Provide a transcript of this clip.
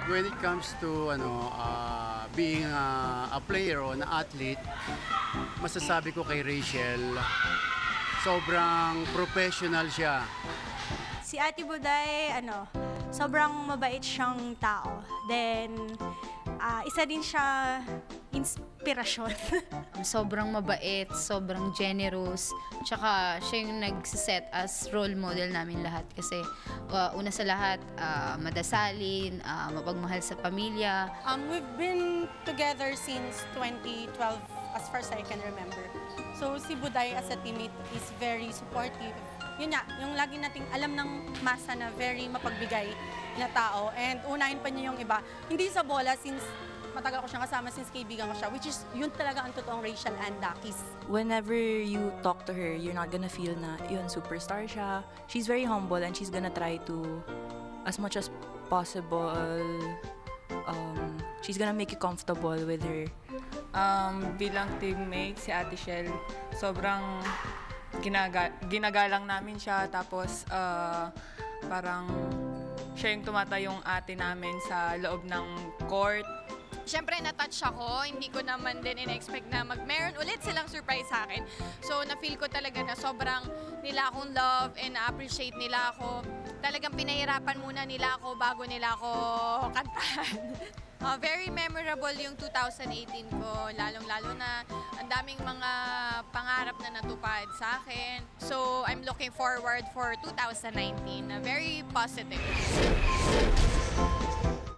When it comes to being a player or an athlete, masasabi ko kay Rachel, sobrang professional siya. Si Ate Buday, sobrang mabait siyang tao. Then, isa din siya inspirasyon. Sobrang mabait, sobrang generous, tsaka siya yung nagsiset as role model namin lahat. Kasi una sa lahat, madasalin, mapagmahal sa pamilya. We've been together since 2012 as far as I can remember. So si Buday as a teammate is very supportive. Yun nga, yung lagi nating alam ng masa na very mapagbigay na tao. And unahin pa niya yung iba. Hindi sa bola since matagal ko siyang kasama since kaibigan ko siya, which is yun talaga ang totoong Rachel Ann Dakis. Whenever you talk to her, you're not gonna feel na yun, superstar siya. She's very humble and she's gonna try to, as much as possible, she's gonna make you comfortable with her. Bilang teammate, si Ate Shell, sobrang ginagalang namin siya. Tapos parang siya yung tumatayong ate namin sa loob ng court. Siyempre, na-touch ako. Hindi ko naman din in-expect na meron ulit silang surprise sa akin. So, na-feel ko talaga na sobrang nila akong love and na-appreciate nila ako. Talagang pinahirapan muna nila ako bago nila ako kantahan. Very memorable yung 2018 ko. Lalong-lalo na ang daming mga pangarap na natupad sa akin. So, I'm looking forward for 2019. Very positive.